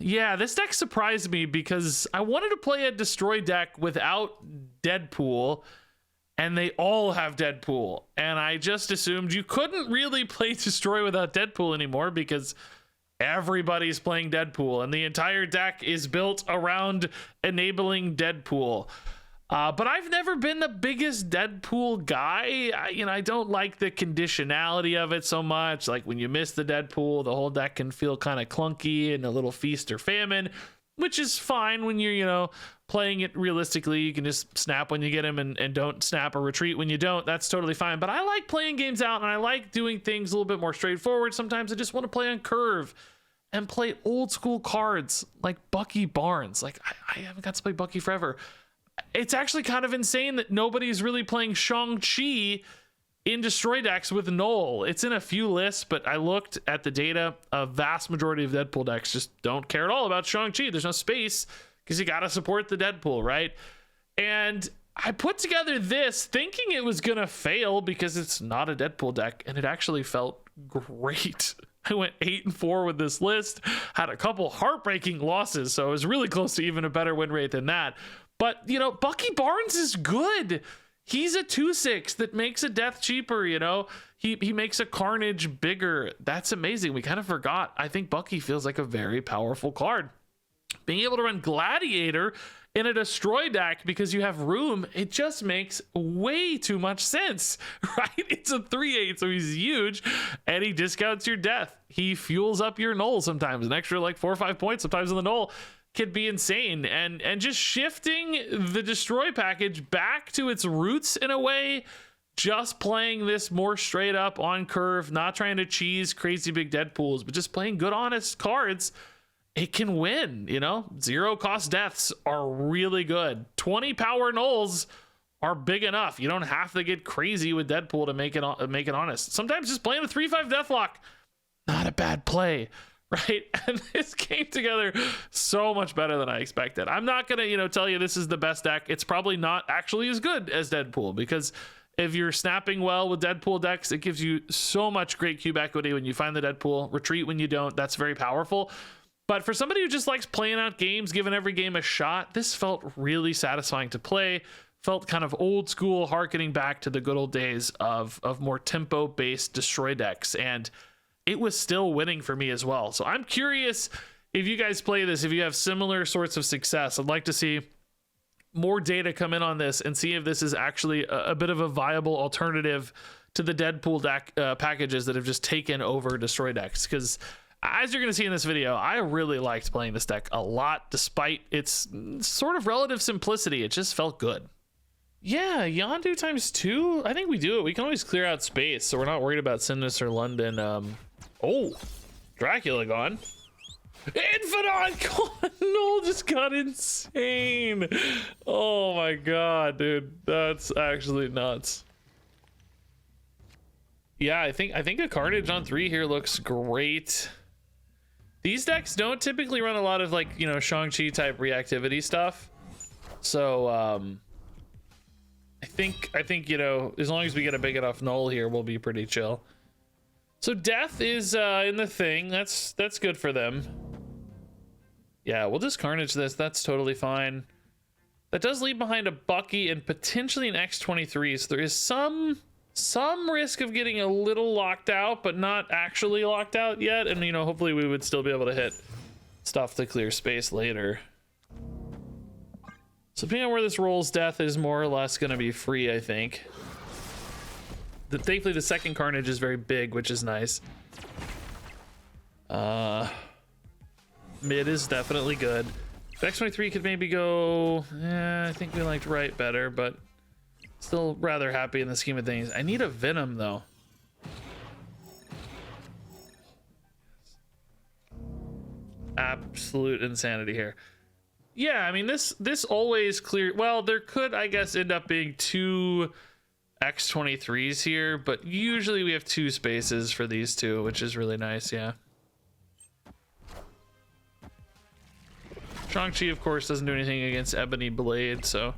Yeah, this deck surprised me because I wanted to play a destroy deck without Deadpool, and they all have Deadpool. And I just assumed you couldn't really play destroy without Deadpool anymore because everybody's playing Deadpool, and the entire deck is built around enabling Deadpool. But I've never been the biggest Deadpool guy. I don't like the conditionality of it so much. Like when you miss the Deadpool, the whole deck can feel kind of clunky and a little feast or famine, which is fine when you're, playing it realistically. You can just snap when you get him and don't snap or retreat when you don't. That's totally fine. But I like playing games out, and I like doing things a little bit more straightforward. Sometimes I just want to play on curve and play old school cards like Bucky Barnes. Like I haven't got to play Bucky forever. It's actually kind of insane that nobody's really playing Shang-Chi in destroy decks with Null. It's in a few lists, but I looked at the data. A vast majority of Deadpool decks just don't care at all about Shang-Chi. There's no space because you got to support the Deadpool, right? And I put together this thinking it was going to fail because it's not a Deadpool deck, and it actually felt great. I went 8-4 with this list, had a couple heartbreaking losses, so it was really close to even a better win rate than that. But, Bucky Barnes is good. He's a 2/6 that makes a death cheaper, He makes a carnage bigger. That's amazing. We kind of forgot. I think Bucky feels like a very powerful card. Being able to run Gladiator in a destroy deck because you have room, it just makes way too much sense, right? It's a 3/8, so he's huge, and he discounts your death. He fuels up your null sometimes, an extra like 4 or 5 points sometimes in the null. Could be insane, and just shifting the destroy package back to its roots in a way, just playing this more straight up on curve, not trying to cheese crazy big Deadpools, but just playing good honest cards, it can win. 0 cost deaths are really good. 20 power nulls are big enough. You don't have to get crazy with Deadpool to make it honest. Sometimes just playing a 3/5 deathlock, not a bad play. Right? And this came together so much better than I expected. I'm not going to, tell you this is the best deck. It's probably not actually as good as Deadpool, because if you're snapping well with Deadpool decks, it gives you so much great cube equity when you find the Deadpool. Retreat when you don't. That's very powerful. But for somebody who just likes playing out games, giving every game a shot, this felt really satisfying to play. Felt kind of old school, harkening back to the good old days of more tempo-based destroy decks. And it was still winning for me as well. So I'm curious if you guys play this, if you have similar sorts of success. I'd like to see more data come in on this and see if this is actually a bit of a viable alternative to the Deadpool deck packages that have just taken over destroy decks. Because as you're going to see in this video, I really liked playing this deck a lot, despite its sort of relative simplicity. It just felt good. Yeah, Yondu ×2. I think we do it. We can always clear out space, so we're not worried about Sinister London. Oh, Dracula gone. Infinite gone. Null just got insane. Oh my god, dude. That's actually nuts. Yeah, I think a Carnage on 3 here looks great. These decks don't typically run a lot of Shang-Chi type reactivity stuff. So I think as long as we get a big enough null here, we'll be pretty chill. So death is in the thing. That's good for them. Yeah, we'll just carnage this. That's totally fine. That does leave behind a Bucky and potentially an X-23. So there is some risk of getting a little locked out, but not actually locked out yet. And hopefully we would still be able to hit stuff to clear space later. So depending on where this rolls, death is more or less going to be free, I think. Thankfully, the second Carnage is very big, which is nice. Mid is definitely good. X-23 could maybe go... I think we liked right better, but still rather happy in the scheme of things. I need a Venom, though. Absolute insanity here. Yeah, I mean, this always clear... Well, there could, I guess, end up being 2 X-23s here, but usually we have 2 spaces for these 2, which is really nice, yeah. Shang-Chi, of course, doesn't do anything against Ebony Blade, so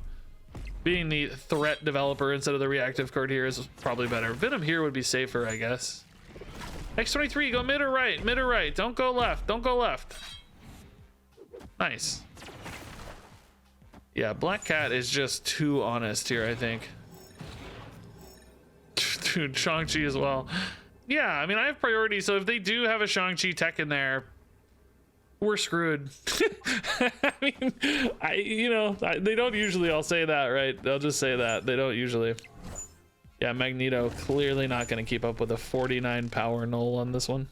being the threat developer instead of the reactive card here is probably better. Venom here would be safer, I guess. X-23, go mid or right, mid or right. Don't go left, don't go left. Nice. Yeah, Black Cat is just too honest here, I think. Dude, Shang-Chi as well. Yeah, I mean, I have priority, so if they do have a Shang-Chi tech in there, we're screwed. I mean, they don't usually, I'll say that, right? They'll just say that. They don't usually. Yeah, Magneto clearly not going to keep up with a 49 power null on this one.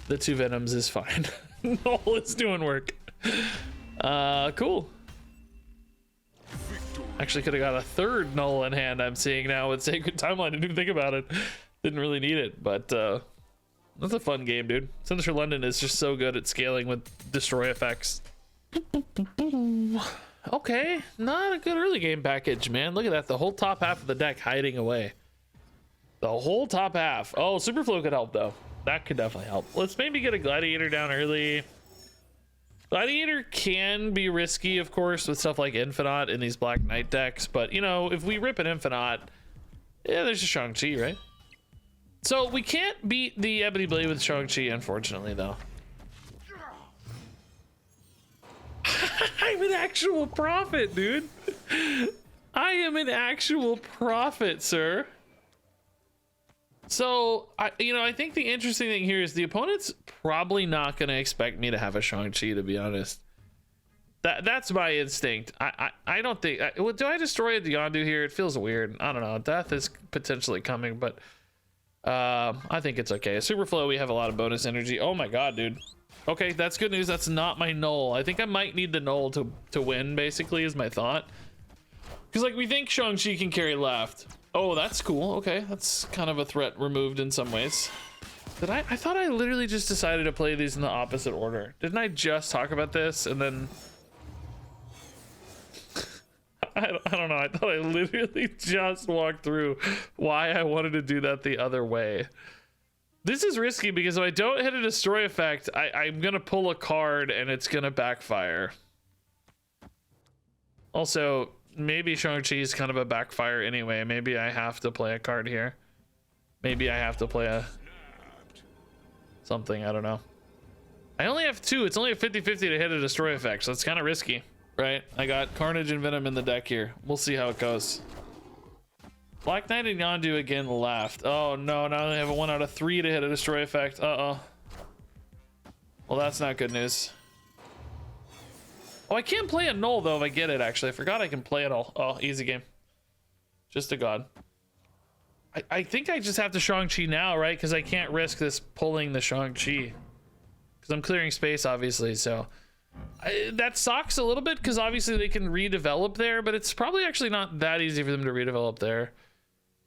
The 2 Venoms is fine. Null is doing work. Cool. Actually could have got a 3rd null in hand, I'm seeing now with Sacred Timeline. Didn't even think about it. Didn't really need it, but that's a fun game, dude. Sinister London is just so good at scaling with destroy effects. Okay, not a good early game package, man. Look at that. The whole top half of the deck hiding away. The whole top half. Oh, Superflow could help, though. That could definitely help. Let's maybe get a Gladiator down early. Gladiator can be risky, of course, with stuff like Infinite in these Black Knight decks. But, you know, if we rip an Infinite, yeah, there's a Shang-Chi, right? So we can't beat the Ebony Blade with Shang-Chi, unfortunately, though. I'm an actual prophet, dude. I am an actual prophet, sir. So, I think the interesting thing here is the opponent's probably not going to expect me to have a Shang-Chi, to be honest. That's my instinct. I don't think... do I destroy a Yondu here? It feels weird. I don't know. Death is potentially coming, but... I think it's okay. Superflow, we have a lot of bonus energy. Oh my god, dude. Okay, that's good news. That's not my null. I think I might need the null to win, basically, is my thought. Because, like, we think Shang-Chi can carry left. Oh, that's cool. Okay, that's kind of a threat removed in some ways. I thought I literally just decided to play these in the opposite order. Didn't I just talk about this and then... I don't know. I thought I literally just walked through why I wanted to do that the other way. This is risky because if I don't hit a destroy effect, I'm going to pull a card and it's going to backfire. Also, maybe Shang-Chi is kind of a backfire anyway. Maybe I have to play a card here. Maybe I have to play a... something, I don't know. I only have 2. It's only a 50-50 to hit a destroy effect, so it's kind of risky. Right, I got Carnage and Venom in the deck here. We'll see how it goes. Black Knight and Yondu again left. Oh no, now they have a 1 out of 3 to hit a destroy effect. Uh-oh. Well, that's not good news. Oh, I can't play a null though if I get it, actually. I forgot I can play it all. Oh, easy game. Just a god. I think I just have to Shang-Chi now, right? Because I can't risk this pulling the Shang-Chi. Because I'm clearing space, obviously, so... that sucks a little bit because obviously they can redevelop there, but it's probably actually not that easy for them to redevelop there.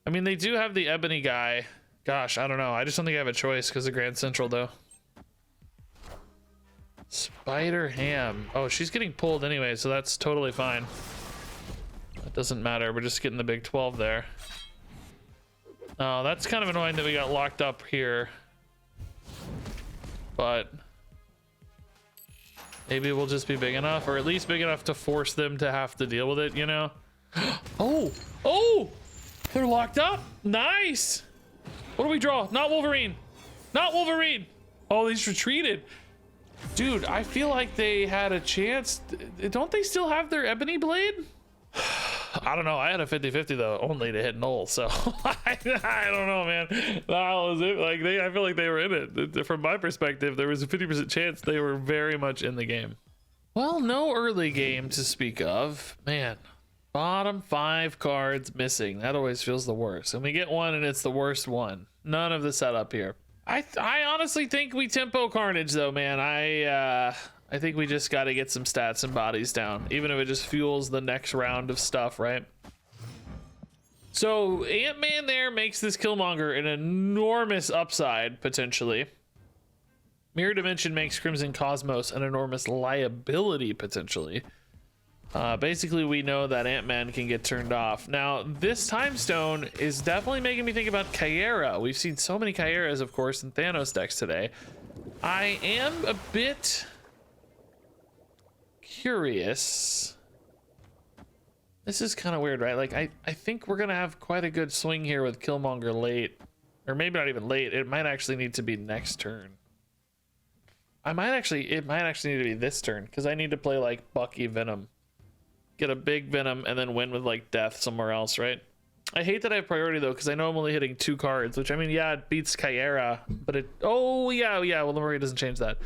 I mean, they do have the Ebony guy. Gosh, I don't know. I just don't think I have a choice because of Grand Central, though. Spider Ham. Oh, she's getting pulled anyway, so that's totally fine. That doesn't matter. We're just getting the big 12 there. Oh, that's kind of annoying that we got locked up here. But... maybe we'll just be big enough, or at least big enough to force them to have to deal with it, you know? Oh! They're locked up? Nice! What do we draw? Not Wolverine! Not Wolverine! Oh, he's retreated. Dude, I feel like they had a chance. Don't they still have their Ebony Blade? I don't know. I had a 50-50 though, only to hit null, so I don't know, man. That was it. Like I feel like they were in it. From my perspective, there was a 50% chance they were very much in the game. Well, no early game to speak of, man. Bottom 5 cards missing. That always feels the worst. And we get one, and it's the worst one. None of the setup here. I honestly think we tempo Carnage though, man. I think we just got to get some stats and bodies down, even if it just fuels the next round of stuff, right? So Ant-Man there makes this Killmonger an enormous upside, potentially. Mirror Dimension makes Crimson Cosmos an enormous liability, potentially. Basically, we know that Ant-Man can get turned off. Now, this Time Stone is definitely making me think about Kyera. We've seen so many Kyeras, of course, in Thanos decks today. I am a bit... curious. This is kind of weird, right? Like I think we're gonna have quite a good swing here with Killmonger late, or maybe not even late. It might actually need to be next turn. it might actually need to be this turn because I need to play like Bucky Venom, get a big Venom, and then win with like Death somewhere else, right? I hate that I have priority though because I know I'm only hitting 2 cards, which I mean, yeah, it beats Kyera, but it. Oh yeah. Well, the Murray doesn't change that.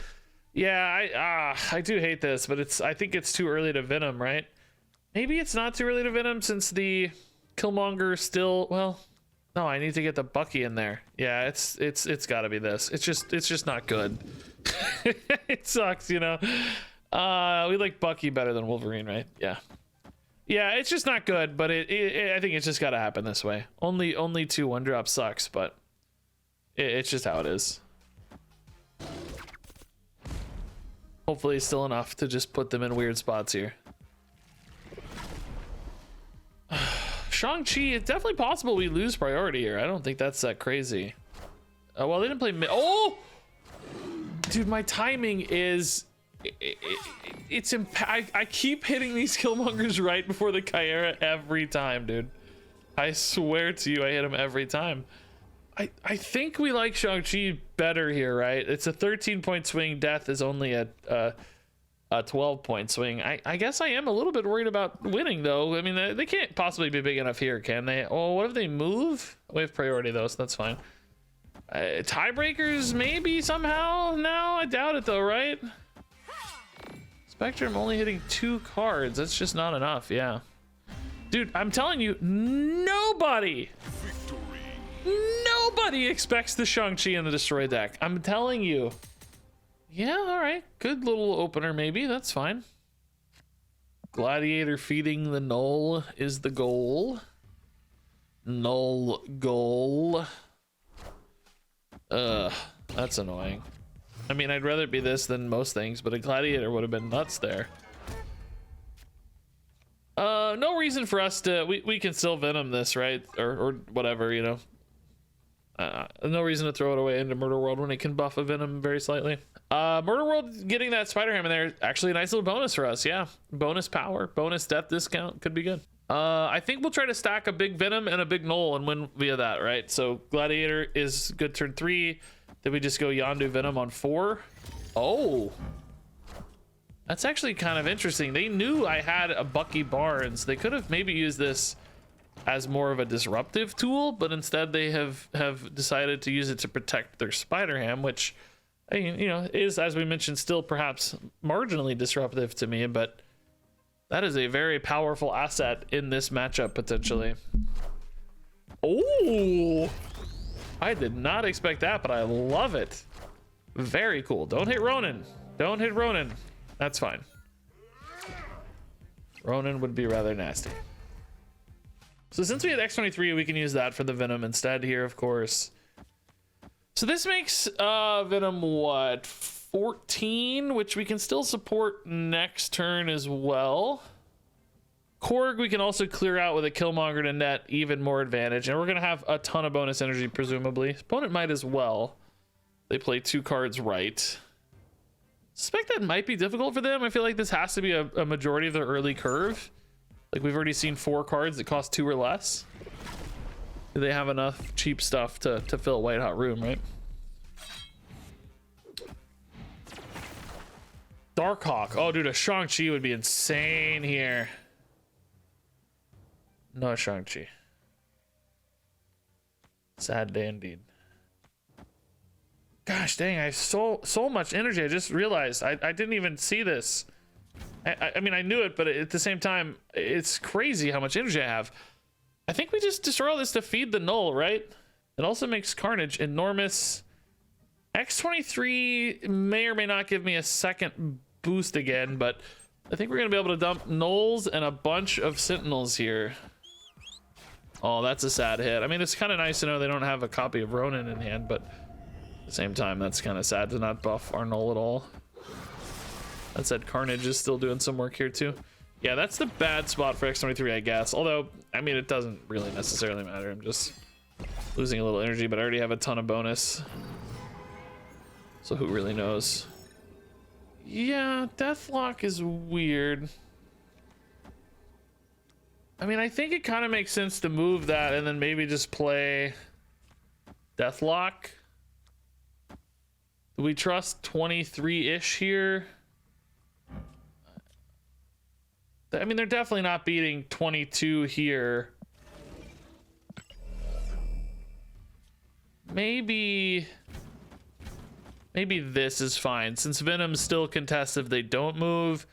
Yeah, I do hate this, but I think it's too early to Venom, right? Maybe it's not too early to Venom since the Killmonger still. Well, no, I need to get the Bucky in there. Yeah, it's got to be this. It's just not good. It sucks, you know. We like Bucky better than Wolverine, right? Yeah, it's just not good. But I think it's just got to happen this way. Only 2 1-drop sucks, but it's just how it is. Hopefully, it's still enough to just put them in weird spots here. Shang-Chi, it's definitely possible we lose priority here. I don't think that's that crazy. Well, they didn't play oh! Dude, my timing is... I keep hitting these Killmongers right before the Kyera every time, dude. I swear to you, I hit them every time. I think we like Shang-Chi better here, right? It's a 13-point swing. Death is only a 12-point swing. I guess I am a little bit worried about winning, though. I mean, they can't possibly be big enough here, can they? Oh, what if they move? We have priority, though, so that's fine. Tiebreakers, maybe, somehow? No, I doubt it, though, right? Spectrum only hitting 2 cards. That's just not enough, yeah. Dude, I'm telling you, nobody expects the Shang-Chi in the Destroy deck. I'm telling you. Yeah, all right. Good little opener, maybe. That's fine. Gladiator feeding the null is the goal. Null goal. That's annoying. I mean, I'd rather it be this than most things, but a Gladiator would have been nuts there. No reason for us to... We can still Venom this, right? Or whatever, you know. No reason to throw it away into Murder World when it can buff a Venom very slightly. Murder World getting that Spider-Ham in there, actually a nice little bonus for us, yeah. Bonus power, bonus death discount, could be good. I think we'll try to stack a big Venom and a big Null and win via that, right? So Gladiator is good turn 3. Then we just go Yondu Venom on 4. Oh. That's actually kind of interesting. They knew I had a Bucky Barnes. They could have maybe used this as more of a disruptive tool, but instead they have decided to use it to protect their Spider-Ham, which, you know, is, as we mentioned, still perhaps marginally disruptive to me, but that is a very powerful asset in this matchup potentially. Oh, I did not expect that, but I love it. Very cool. Don't hit Ronan. Don't hit Ronan. That's fine. Ronan would be rather nasty. So since we had X23, we can use that for the Venom instead here, of course. So this makes Venom, what, 14, which we can still support next turn as well. Korg, we can also clear out with a Killmonger to net even more advantage. And we're going to have a ton of bonus energy, presumably. Opponent might as well. They play 2 cards right. Suspect that might be difficult for them. I feel like this has to be a majority of their early curve. Like, we've already seen 4 cards that cost 2 or less. Do they have enough cheap stuff to fill a white hot room, right? Darkhawk. Oh, dude, a Shang-Chi would be insane here. No Shang-Chi. Sad day indeed. Gosh dang, I have so much energy. I just realized I didn't even see this. I mean, I knew it, but at the same time, it's crazy how much energy I have. I think we just destroy all this to feed the null, right? It also makes Carnage enormous. X23 may or may not give me a second boost again, but I think we're going to be able to dump nulls and a bunch of sentinels here. Oh, that's a sad hit. I mean, it's kind of nice to know they don't have a copy of Ronin in hand, but at the same time, that's kind of sad to not buff our null at all. That said, Carnage is still doing some work here too. Yeah, that's the bad spot for X23, I guess. Although, I mean, it doesn't really necessarily matter. I'm just losing a little energy, but I already have a ton of bonus. So who really knows? Yeah, Deathlock is weird. I mean, I think it kind of makes sense to move that and then maybe just play Deathlock. Do we trust 23-ish here? I mean, they're definitely not beating 22 here. Maybe this is fine. Since Venom's still contests if they don't move,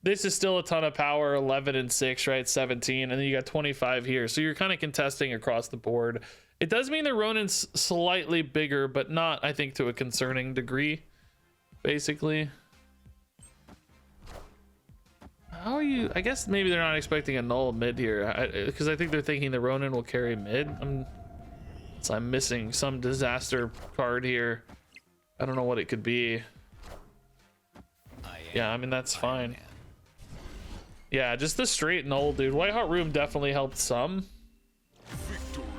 this is still a ton of power. 11 and 6, right? 17, and then you got 25 here. So you're kind of contesting across the board. It does mean the Ronin's slightly bigger, but not, I think, to a concerning degree, basically. How are you? I guess maybe they're not expecting a null mid here, because I think they're thinking the Ronin will carry mid. I'm missing some disaster card here. I don't know what it could be. Yeah, I mean, that's fine. Yeah, just the straight null, dude. White Hot Room definitely helped some.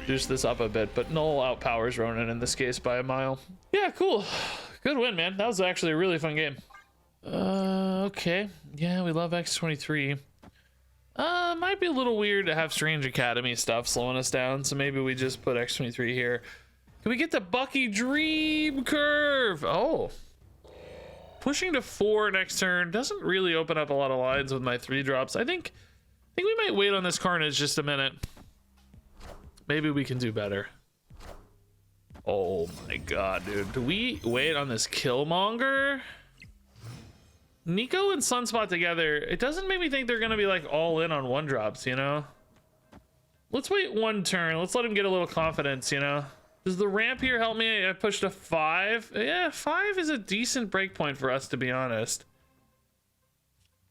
Juice this up a bit, but null outpowers Ronin in this case by a mile. Yeah, cool. Good win, man. That was actually a really fun game. Okay. Yeah, we love X23. Might be a little weird to have Strange Academy stuff slowing us down, so maybe we just put X23 here. Can we get the Bucky Dream Curve? Oh. Pushing to 4 next turn doesn't really open up a lot of lines with my 3 drops. I think we might wait on this Carnage just a minute. Maybe we can do better. Oh my god, dude. Do we wait on this Killmonger? Nico and Sunspot together, it doesn't make me think they're gonna be like all in on 1-drops, you know? Let's wait 1 turn. Let's let him get a little confidence, you know? Does the ramp here help me? I pushed a 5. Yeah, 5 is a decent breakpoint for us, to be honest.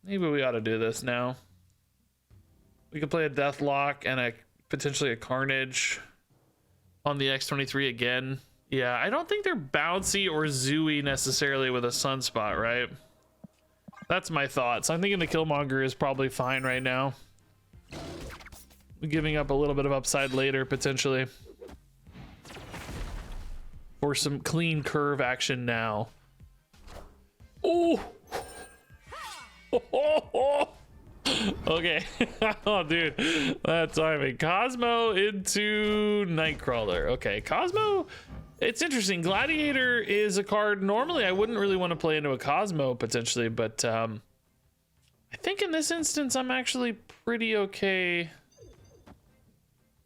Maybe we ought to do this now. We could play a Deathlock and potentially a Carnage on the X23 again. Yeah, I don't think they're bouncy or zooey necessarily with a Sunspot, right? That's my thoughts. I'm thinking the Killmonger is probably fine right now. Giving up a little bit of upside later, potentially. For some clean curve action now. Oh! Okay. Oh, dude. That timing. Cosmo into Nightcrawler. Okay, Cosmo... It's interesting. Gladiator is a card normally I wouldn't really want to play into a Cosmo potentially, but I think in this instance I'm actually pretty okay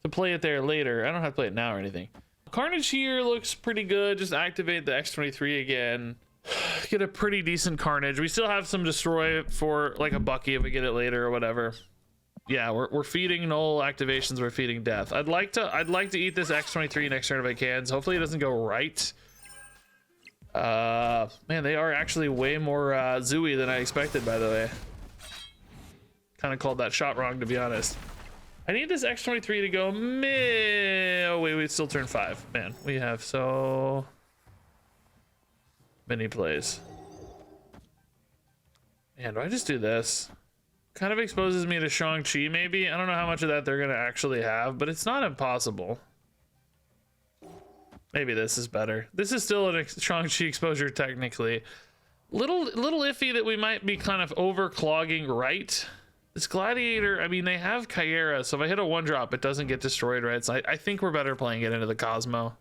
to play it there later. I don't have to play it now or anything. Carnage here looks pretty good. Just activate the X23 again. Get a pretty decent Carnage. We still have some Destroy for like a Bucky if we get it later or whatever. Yeah, we're feeding null activations. We're feeding death. I'd like to eat this X23 next turn if I can. So hopefully it doesn't go right. Man, they are actually way more zooey than I expected, by the way. Kind of called that shot wrong, to be honest. I need this X23 to go meh. Oh wait, we still turn 5. Man, we have so many plays. Man, do I just do this? Kind of exposes me to Shang-Chi, maybe. I don't know how much of that they're gonna actually have, but it's not impossible. Maybe this is better. This is still a Shang-Chi exposure, technically. Little iffy that we might be kind of overclogging right. This Gladiator, I mean, they have Kyera, so if I hit a 1-drop, it doesn't get destroyed, right? So I think we're better playing it into the Cosmo.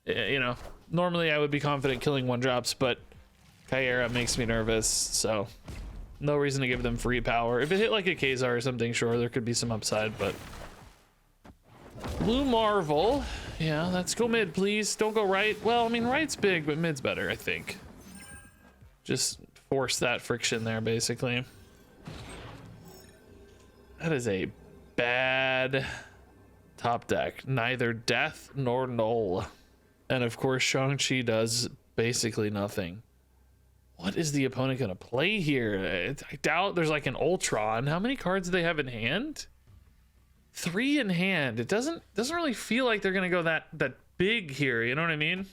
You know, normally I would be confident killing 1-drops, but Kyera makes me nervous, so... No reason to give them free power. If it hit like a Kazar or something, sure, there could be some upside, but... Blue Marvel. Yeah, let's go mid, please. Don't go right. Well, I mean, right's big, but mid's better, I think. Just force that friction there, basically. That is a bad top deck. Neither death nor null. And of course, Shang-Chi does basically nothing. What is the opponent gonna play here? I doubt there's like an Ultron. How many cards do they have in hand? 3 in hand. It doesn't really feel like they're gonna go that big here. You know what I mean?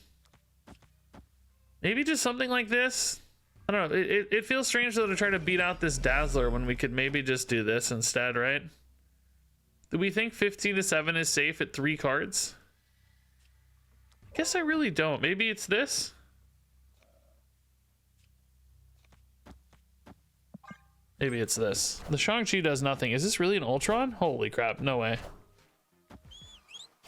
Maybe just something like this. I don't know. It feels strange though to try to beat out this Dazzler when we could maybe just do this instead, right? Do we think 15-7 is safe at 3 cards? I guess I really don't. Maybe it's this. Maybe it's this. The Shang-Chi does nothing. Is this really an Ultron? Holy crap, no way.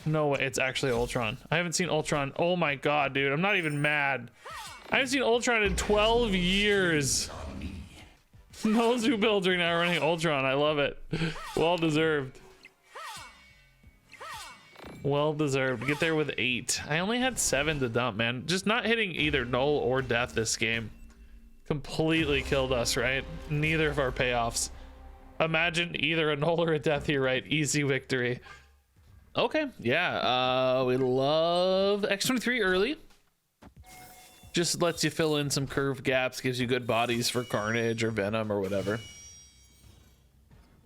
No way, it's actually Ultron. I haven't seen Ultron. Oh my god, dude, I'm not even mad. I haven't seen Ultron in 12 years. No zoo builds are now running Ultron. I love it. Well deserved. Well deserved. Get there with 8. I only had 7 to dump, man. Just not hitting either null or death this game completely killed us, right? Neither of our payoffs. Imagine either a null or a death here, right? Easy victory. Okay, yeah. We love X23 early. Just lets you fill in some curve gaps, gives you good bodies for Carnage or Venom or whatever.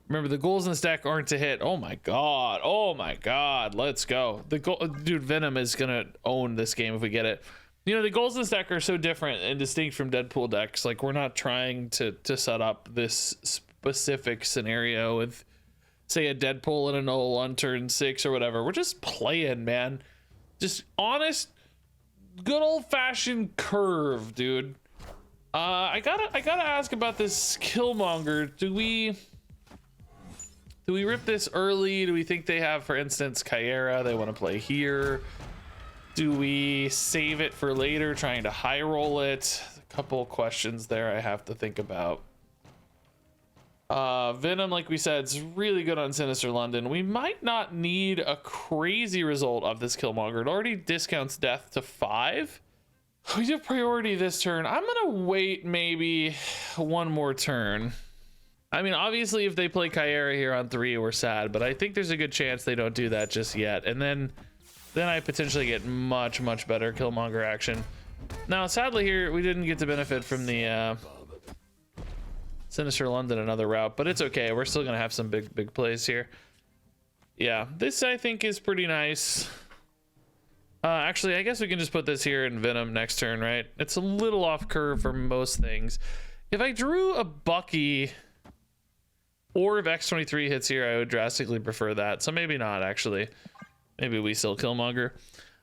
Remember, the goals in this deck aren't to hit. Oh my god. Oh my god. Let's go. The goal, dude, Venom is gonna own this game if we get it. You know, the goals in this deck are so different and distinct from Deadpool decks. Like, we're not trying to set up this specific scenario with, say, a Deadpool and a null on turn 6 or whatever. We're just playing, man. Just honest, good old-fashioned curve, dude. I gotta ask about this Killmonger. Do we rip this early? Do we think they have, for instance, Kyera they want to play here? Do we save it for later, trying to high roll it? A couple questions there I have to think about. Venom, like we said, is really good on Sinister London. We might not need a crazy result of this Killmonger. It already discounts death to 5. We do priority this turn. I'm gonna wait maybe one more turn. I mean, obviously, if they play Kyera here on 3, we're sad, but I think there's a good chance they don't do that just yet. And then I potentially get much better Killmonger action. Now, sadly here, we didn't get to benefit from the Sinister London another route, but it's okay. We're still gonna have some big plays here. Yeah, this I think is pretty nice. Actually, I guess we can just put this here in Venom next turn, right? It's a little off curve for most things. If I drew a Bucky, or if X23 hits here, I would drastically prefer that. So maybe not, actually. Maybe we still Killmonger.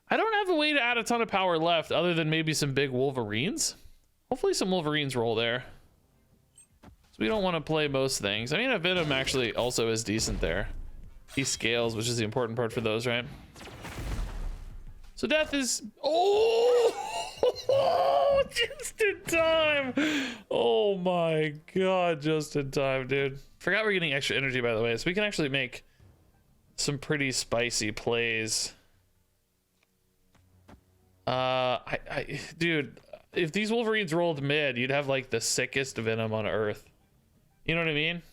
I don't have a way to add a ton of power left other than maybe some big Wolverines. Hopefully some Wolverines roll there. So we don't want to play most things. I mean, a Venom actually also is decent there. He scales, which is the important part for those, right? So death is... Oh! Just in time! Oh my god, just in time, dude. Forgot we're getting extra energy, by the way, so we can actually make some pretty spicy plays. Dude, if these Wolverines rolled mid, you'd have like the sickest Venom on Earth. You know what I mean?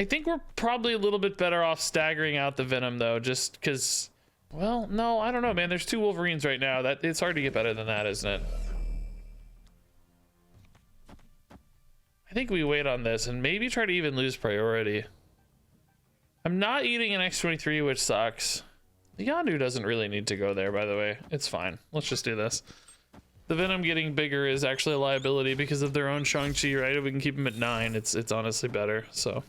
I think we're probably a little bit better off staggering out the Venom though, just because, well, no, I don't know, man. There's 2 Wolverines right now. That it's hard to get better than that, isn't it? I think we wait on this and maybe try to even lose priority. I'm not eating an X23, which sucks. The Yondu doesn't really need to go there, by the way. It's fine. Let's just do this. The Venom getting bigger is actually a liability because of their own Shang-Chi, right? If we can keep him at 9, it's honestly better, so.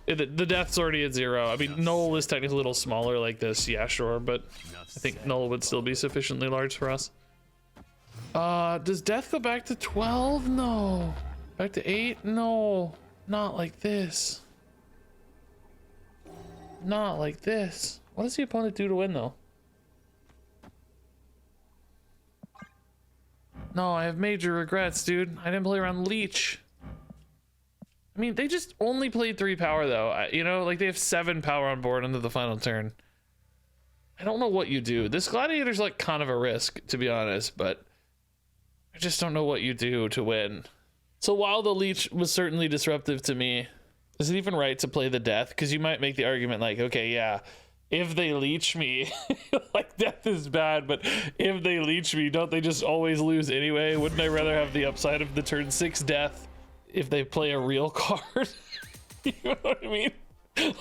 The death's already at 0. I mean, Null is technically a little smaller like this, yeah, sure, but I think Null would still be sufficiently large for us. Does death go back to 12? No. Back to 8? No. Not like this. Not like this. What does the opponent do to win, though? No, I have major regrets, dude. I didn't play around Leech. I mean, they just only played 3 power, though. You know, like, they have 7 power on board into the final turn. I don't know what you do. This Gladiator's, like, kind of a risk, to be honest, but I just don't know what you do to win. So while the Leech was certainly disruptive to me, is it even right to play the death? Because you might make the argument like, okay, yeah, if they leech me, like death is bad, but if they leech me, don't they just always lose anyway? Wouldn't I rather have the upside of the turn 6 death if they play a real card? You know what I mean?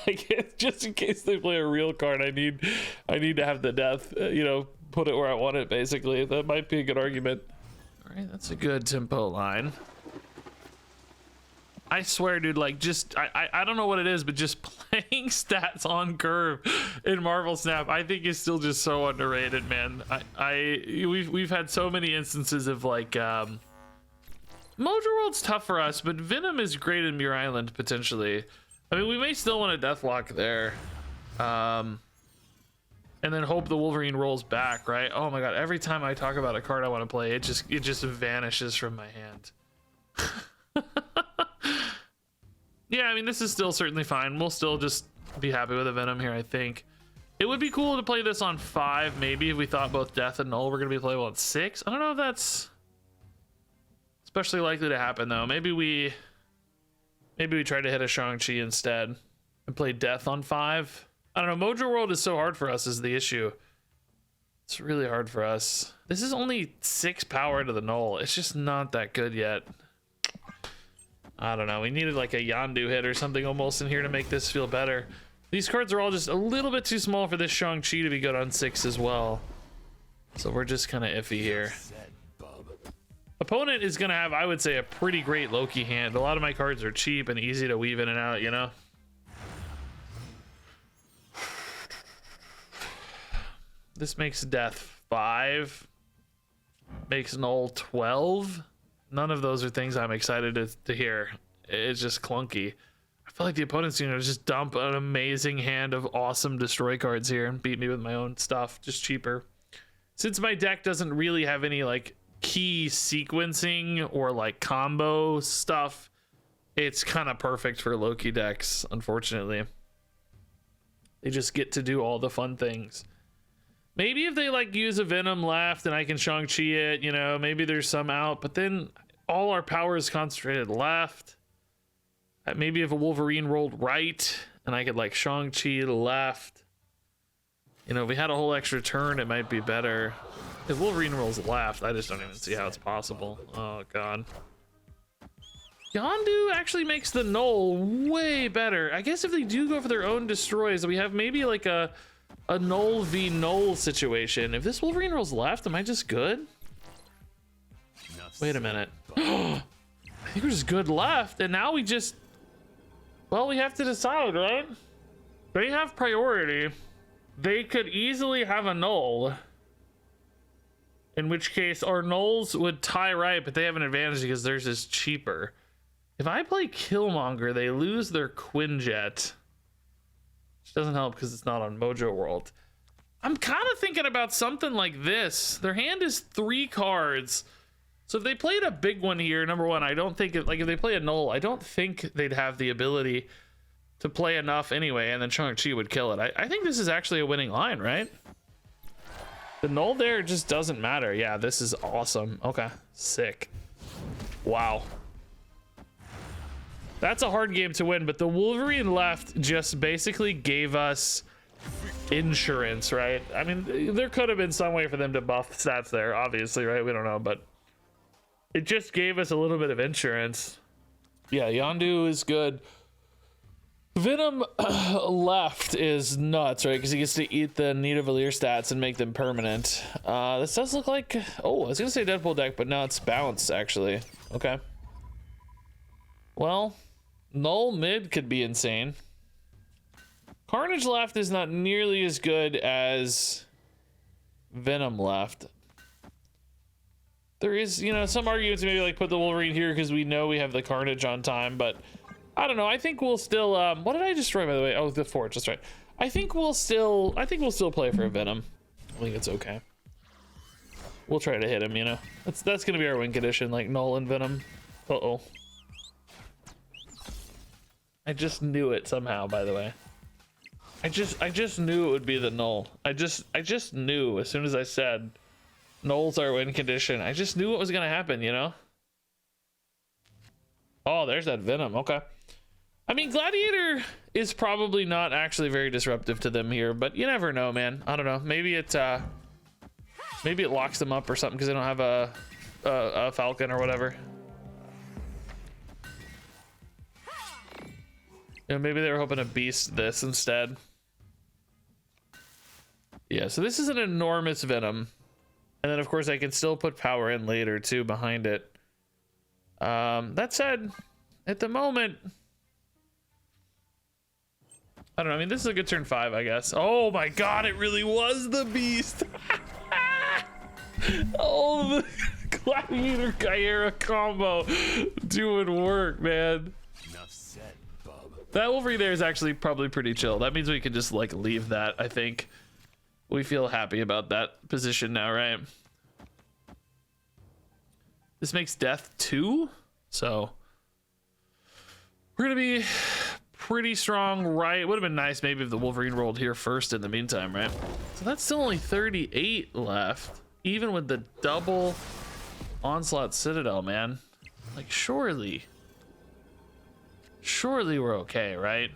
Like, just in case they play a real card, I need to have the death, you know, put it where I want it, basically. That might be a good argument. All right, that's a good tempo line. I swear, dude, like, just I don't know what it is, but just playing stats on curve in Marvel Snap, I think is still just so underrated, man. We've had so many instances of like Mojo World's tough for us, but Venom is great in Muir Island potentially. I mean, we may still want a Deathlock there. And then hope the Wolverine rolls back, right? Oh my god, every time I talk about a card I want to play, it just vanishes from my hand. Yeah, I mean, this is still certainly fine. We'll still just be happy with a Venom here, I think. It would be cool to play this on 5, maybe, if we thought both Death and Null were going to be playable on 6. I don't know if that's especially likely to happen, though. Maybe we try to hit a Shang-Chi instead and play Death on 5. I don't know, Mojo World is so hard for us is the issue. It's really hard for us. This is only 6 power to the Null. It's just not that good yet. I don't know, we needed like a Yondu hit or something almost in here to make this feel better. These cards are all just a little bit too small for this Shang-Chi to be good on 6 as well. So we're just kind of iffy here. Opponent is going to have, I would say, a pretty great Loki hand. A lot of my cards are cheap and easy to weave in and out, you know? This makes Death 5. Makes Null 12. None of those are things I'm excited to hear. It's just clunky. I feel like the opponent's gonna just dump an amazing hand of awesome destroy cards here and beat me with my own stuff, just cheaper. Since my deck doesn't really have any like key sequencing or like combo stuff, it's kind of perfect for Loki decks, unfortunately. They just get to do all the fun things. Maybe if they like use a Venom left and I can Shang-Chi it, you know, maybe there's some out, but then all our power is concentrated left. Maybe if a Wolverine rolled right and I could like Shang-Chi left. You know, if we had a whole extra turn, it might be better. If Wolverine rolls left, I just don't even see how it's possible. Oh, God. Yondu actually makes the Null way better. I guess if they do go for their own destroys, we have maybe like a Null v Null situation. If this Wolverine rolls left, am I just good? Wait a minute. I think we're just good left, and now we just... Well, we have to decide, right? They have priority. They could easily have a Null. In which case, our Nulls would tie right, but they have an advantage because theirs is cheaper. If I play Killmonger, they lose their Quinjet. Which doesn't help because it's not on Mojo World. I'm kind of thinking about something like this. Their hand is 3 cards. So if they played a big one here, number one, I don't think like if they play a Null, I don't think they'd have the ability to play enough anyway, and then Shang-Chi would kill it. I think this is actually a winning line, right? The Null there just doesn't matter. Yeah, this is awesome. Okay, sick. Wow. That's a hard game to win, but the Wolverine left just basically gave us insurance, right? I mean, there could have been some way for them to buff stats there, obviously, right? We don't know, but it just gave us a little bit of insurance. Yeah, Yondu is good. Venom left is nuts, right? Because he gets to eat the Nidavellir stats and make them permanent. This does look like... Oh, I was going to say Deadpool deck, but no, it's balanced, actually. Okay. Well, Null mid could be insane. Carnage left is not nearly as good as Venom left. There is, you know, some arguments maybe like put the Wolverine here because we know we have the Carnage on time, but I don't know. I think we'll still, what did I destroy, by the way? Oh, the Forge, that's right. I think we'll still play for a Venom. I think it's okay. We'll try to hit him, you know. That's gonna be our win condition, like Null and Venom. Uh-oh. I just knew it somehow, by the way. I just knew it would be the Null. I just knew as soon as I said Null's our win condition. I just knew what was gonna happen, you know? Oh, there's that Venom. Okay. I mean, Gladiator is probably not actually very disruptive to them here, but you never know, man. I don't know. Maybe it locks them up or something because they don't have a Falcon or whatever. You know, maybe they were hoping to beast this instead. Yeah, so this is an enormous Venom. And then, of course, I can still put power in later, too, behind it. That said, at the moment... I don't know. I mean, this is a good turn 5, I guess. Oh, my God. It really was the beast. Oh, the Gladiator Chimera combo doing work, man. Enough said, bub. That Wolverine there is actually probably pretty chill. That means we can just like leave that. I think we feel happy about that position now, right? This makes death 2, so we're gonna be pretty strong, right? Would have been nice maybe if the Wolverine rolled here first in the meantime, right? So that's still only 38 left, even with the double Onslaught Citadel, man. Like, surely we're okay, right?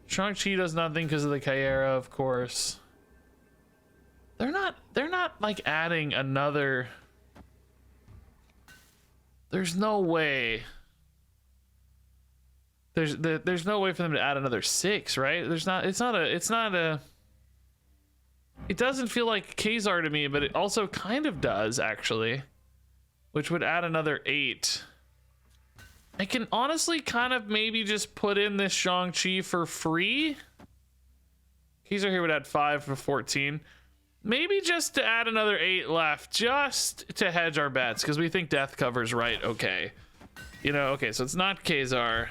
Shang-Chi does nothing because of the Chimera, of course. They're not like adding another. There's no way. There's no way for them to add another 6, right? It's not a. It doesn't feel like Kazar to me, but it also kind of does actually, which would add another 8. I can honestly kind of maybe just put in this Shang-Chi for free. Kazar here would add 5 for 14. Maybe just to add another 8 left, just to hedge our bets, because we think death covers right. Okay, you know, okay, so it's not Kazar.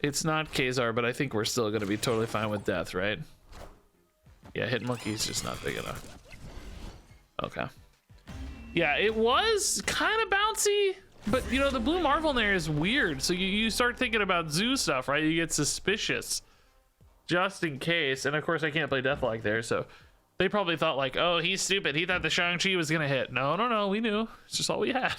It's not Kazar, but I think we're still going to be totally fine with death, right? Yeah, Hit Monkey's just not big enough. Okay. Yeah, it was kind of bouncy, but you know, the blue Marvel in there is weird. So you start thinking about zoo stuff, right? You get suspicious. Just in case, and of course I can't play Deathlike there, so they probably thought like, oh, he's stupid. He thought the Shang-Chi was gonna hit. No, we knew. It's just all we had.